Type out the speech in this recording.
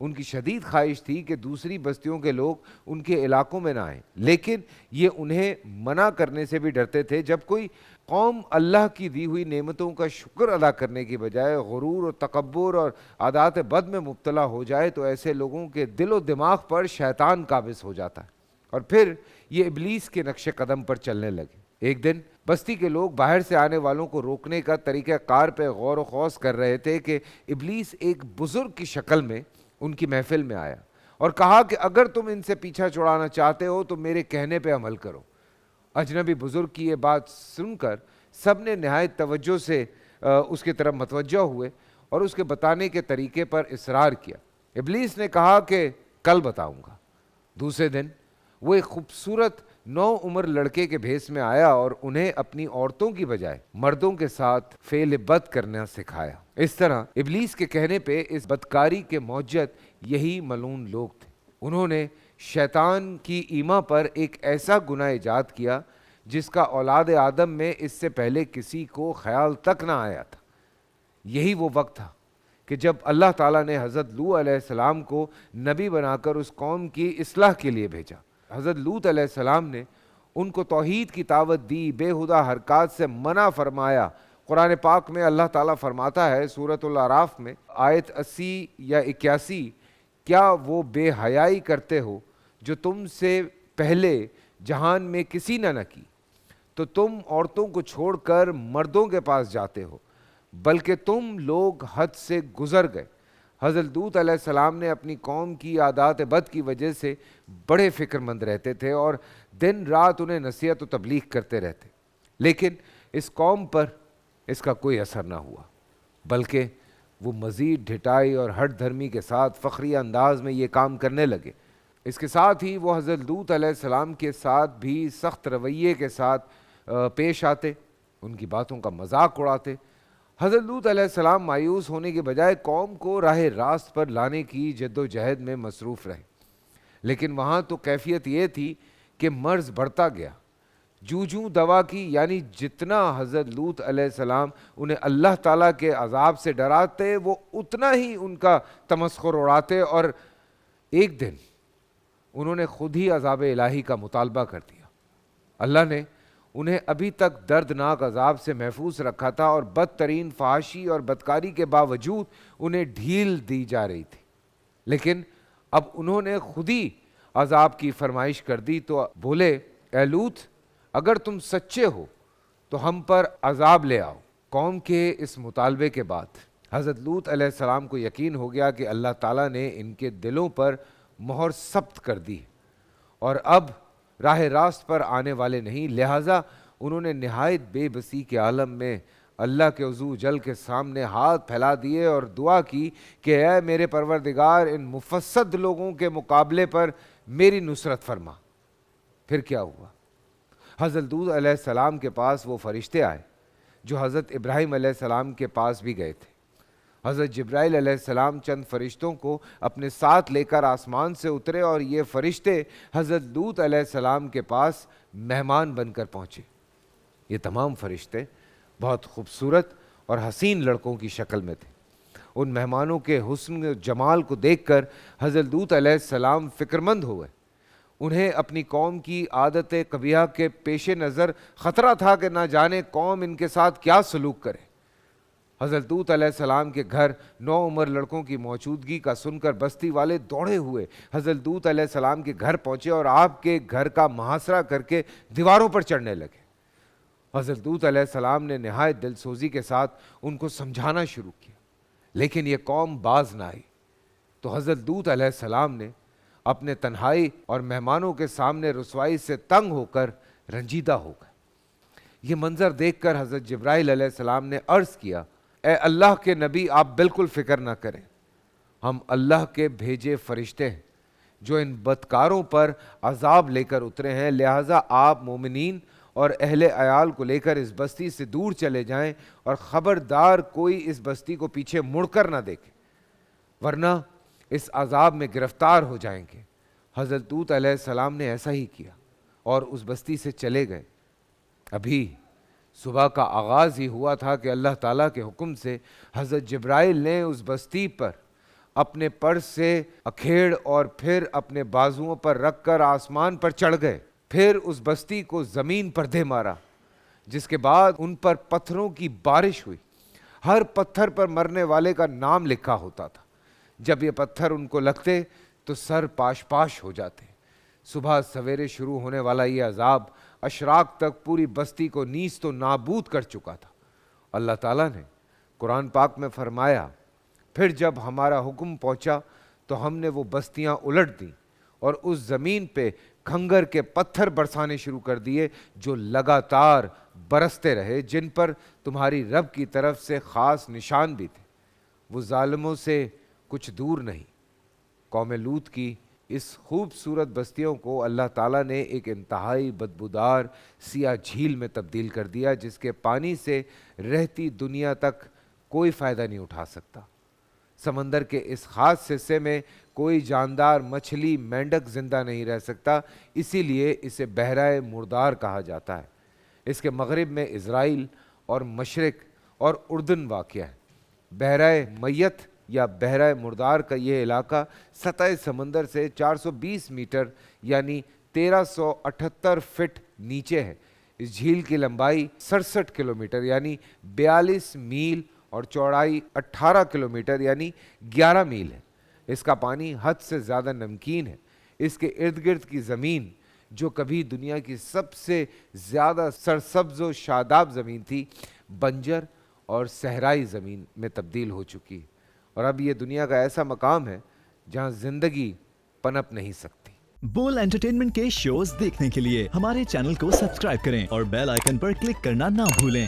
ان کی شدید خواہش تھی کہ دوسری بستیوں کے لوگ ان کے علاقوں میں نہ آئیں، لیکن یہ انہیں منع کرنے سے بھی ڈرتے تھے۔ جب کوئی قوم اللہ کی دی ہوئی نعمتوں کا شکر ادا کرنے کی بجائے غرور اور تکبر اور عادات بد میں مبتلا ہو جائے تو ایسے لوگوں کے دل و دماغ پر شیطان قابض ہو جاتا ہے، اور پھر یہ ابلیس کے نقش قدم پر چلنے لگے۔ ایک دن بستی کے لوگ باہر سے آنے والوں کو روکنے کا طریقہ کار پہ غور و خوض کر رہے تھے کہ ابلیس ایک بزرگ کی شکل میں ان کی محفل میں آیا اور کہا کہ اگر تم ان سے پیچھا چھڑانا چاہتے ہو تو میرے کہنے پہ عمل کرو۔ اجنبی بزرگ کی یہ بات سن کر سب نے نہایت توجہ سے اس کی طرف متوجہ ہوئے اور اس کے بتانے کے طریقے پر اصرار کیا۔ ابلیس نے کہا کہ کل بتاؤں گا۔ دوسرے دن وہ ایک خوبصورت نو عمر لڑکے کے بھیس میں آیا اور انہیں اپنی عورتوں کی بجائے مردوں کے ساتھ فعل بد کرنا سکھایا۔ اس طرح ابلیس کے کہنے پہ اس بدکاری کے موجد یہی ملعون لوگ تھے۔ انہوں نے شیطان کی ایما پر ایک ایسا گناہ ایجاد کیا جس کا اولاد آدم میں اس سے پہلے کسی کو خیال تک نہ آیا تھا۔ یہی وہ وقت تھا کہ جب اللہ تعالیٰ نے حضرت لوط علیہ السلام کو نبی بنا کر اس قوم کی اصلاح کے لیے بھیجا۔ حضرت لوط علیہ السلام نے ان کو توحید کی دعوت دی، بے ہدہ حرکات سے منع فرمایا۔ قرآن پاک میں اللہ تعالیٰ فرماتا ہے سورۃ الاعراف میں آیت 80 یا 81، کیا وہ بے حیائی کرتے ہو جو تم سے پہلے جہان میں کسی نے نہ کی، تو تم عورتوں کو چھوڑ کر مردوں کے پاس جاتے ہو، بلکہ تم لوگ حد سے گزر گئے۔ حضرت لوط علیہ السلام نے اپنی قوم کی عادات بد کی وجہ سے بڑے فکر مند رہتے تھے اور دن رات انہیں نصیحت و تبلیغ کرتے رہتے، لیکن اس قوم پر اس کا کوئی اثر نہ ہوا، بلکہ وہ مزید ڈھٹائی اور ہٹ دھرمی کے ساتھ فخری انداز میں یہ کام کرنے لگے۔ اس کے ساتھ ہی وہ حضرت لوط علیہ السلام کے ساتھ بھی سخت رویے کے ساتھ پیش آتے، ان کی باتوں کا مذاق اڑاتے۔ حضرت لوط علیہ السلام مایوس ہونے کے بجائے قوم کو راہ راست پر لانے کی جد و جہد میں مصروف رہے، لیکن وہاں تو کیفیت یہ تھی کہ مرض بڑھتا گیا۔ جوں دوا کی، یعنی جتنا حضرت لوط علیہ السلام انہیں اللہ تعالیٰ کے عذاب سے ڈراتے وہ اتنا ہی ان کا تمسخر اڑاتے، اور ایک دن انہوں نے خود ہی عذاب الہی کا مطالبہ کر دیا۔ اللہ نے انہیں ابھی تک دردناک عذاب سے محفوظ رکھا تھا اور بدترین فحاشی اور بدکاری کے باوجود انہیں ڈھیل دی جا رہی تھی، لیکن اب انہوں نے خود ہی عذاب کی فرمائش کر دی تو بولے، اے لوط، اگر تم سچے ہو تو ہم پر عذاب لے آؤ۔ قوم کے اس مطالبے کے بعد حضرت لوط علیہ السلام کو یقین ہو گیا کہ اللہ تعالیٰ نے ان کے دلوں پر مہر ثبت کر دی اور اب راہ راست پر آنے والے نہیں، لہٰذا انہوں نے نہایت بے بسی کے عالم میں اللہ کے عزو جل کے سامنے ہاتھ پھیلا دیے اور دعا کی کہ اے میرے پروردگار، ان مفسد لوگوں کے مقابلے پر میری نصرت فرما۔ پھر کیا ہوا؟ حضرت لوط علیہ السلام کے پاس وہ فرشتے آئے جو حضرت ابراہیم علیہ السلام کے پاس بھی گئے تھے۔ حضرت جبرائیل علیہ السلام چند فرشتوں کو اپنے ساتھ لے کر آسمان سے اترے اور یہ فرشتے حضرت لوط علیہ السلام کے پاس مہمان بن کر پہنچے۔ یہ تمام فرشتے بہت خوبصورت اور حسین لڑکوں کی شکل میں تھے۔ ان مہمانوں کے حسن و جمال کو دیکھ کر حضرت لوط علیہ السلام فکرمند ہوئے۔ انہیں اپنی قوم کی عادت قبیحہ کے پیش نظر خطرہ تھا کہ نہ جانے قوم ان کے ساتھ کیا سلوک کرے۔ حضرت لوط علیہ السلام کے گھر نو عمر لڑکوں کی موجودگی کا سن کر بستی والے دوڑے ہوئے حضرت لوط علیہ السلام کے گھر پہنچے اور آپ کے گھر کا محاصرہ کر کے دیواروں پر چڑھنے لگے۔ حضرت لوط علیہ السلام نے نہایت دل سوزی کے ساتھ ان کو سمجھانا شروع کیا، لیکن یہ قوم باز نہ آئی۔ تو حضرت لوط علیہ السلام نے اپنے تنہائی اور مہمانوں کے سامنے رسوائی سے تنگ ہو کر رنجیدہ ہو گئے۔ یہ منظر دیکھ کر حضرت جبرائیل علیہ السلام نے عرض کیا، اے اللہ کے نبی، آپ بالکل فکر نہ کریں، ہم اللہ کے بھیجے فرشتے ہیں جو ان بدکاروں پر عذاب لے کر اترے ہیں، لہٰذا آپ مومنین اور اہل عیال کو لے کر اس بستی سے دور چلے جائیں اور خبردار کوئی اس بستی کو پیچھے مڑ کر نہ دیکھے، ورنہ اس عذاب میں گرفتار ہو جائیں گے۔ حضرت لوط علیہ السلام نے ایسا ہی کیا اور اس بستی سے چلے گئے۔ ابھی صبح کا آغاز ہی ہوا تھا کہ اللہ تعالیٰ کے حکم سے حضرت جبرائیل نے اس بستی پر اپنے پر سے اکھیڑ اور پھر اپنے بازوؤں پر رکھ کر آسمان پر چڑھ گئے. پھر اس بستی کو زمین پر دے مارا، جس کے بعد ان پر پتھروں کی بارش ہوئی. ہر پتھر پر مرنے والے کا نام لکھا ہوتا تھا. جب یہ پتھر ان کو لگتے تو سر پاش پاش ہو جاتے. صبح سویرے شروع ہونے والا یہ عذاب اشراق تک پوری بستی کو نیست و نابود کر چکا تھا. اللہ تعالیٰ نے قرآن پاک میں فرمایا، پھر جب ہمارا حکم پہنچا تو ہم نے وہ بستیاں الٹ دیں اور اس زمین پہ کھنگر کے پتھر برسانے شروع کر دیے جو لگاتار برستے رہے، جن پر تمہاری رب کی طرف سے خاص نشان بھی تھے. وہ ظالموں سے کچھ دور نہیں. قوم لوط کی اس خوبصورت بستیوں کو اللہ تعالیٰ نے ایک انتہائی بدبودار سیاہ جھیل میں تبدیل کر دیا، جس کے پانی سے رہتی دنیا تک کوئی فائدہ نہیں اٹھا سکتا. سمندر کے اس خاص حصے میں کوئی جاندار مچھلی مینڈک زندہ نہیں رہ سکتا، اسی لیے اسے بحرہ مردار کہا جاتا ہے. اس کے مغرب میں اسرائیل اور مشرق اور اردن واقع ہے. بحرہ میت یا بحرہ مردار کا یہ علاقہ سطح سمندر سے 420 میٹر یعنی 1378 فٹ نیچے ہے. اس جھیل کی لمبائی 67 کلومیٹر یعنی 42 میل اور چوڑائی 18 کلومیٹر یعنی 11 میل ہے. اس کا پانی حد سے زیادہ نمکین ہے. اس کے ارد گرد کی زمین جو کبھی دنیا کی سب سے زیادہ سرسبز و شاداب زمین تھی، بنجر اور صحرائی زمین میں تبدیل ہو چکی، اور اب یہ دنیا کا ایسا مقام ہے جہاں زندگی پنپ نہیں سکتی. بول انٹرٹینمنٹ کے شوز دیکھنے کے لیے ہمارے چینل کو سبسکرائب کریں اور بیل آئیکن پر کلک کرنا نہ بھولیں.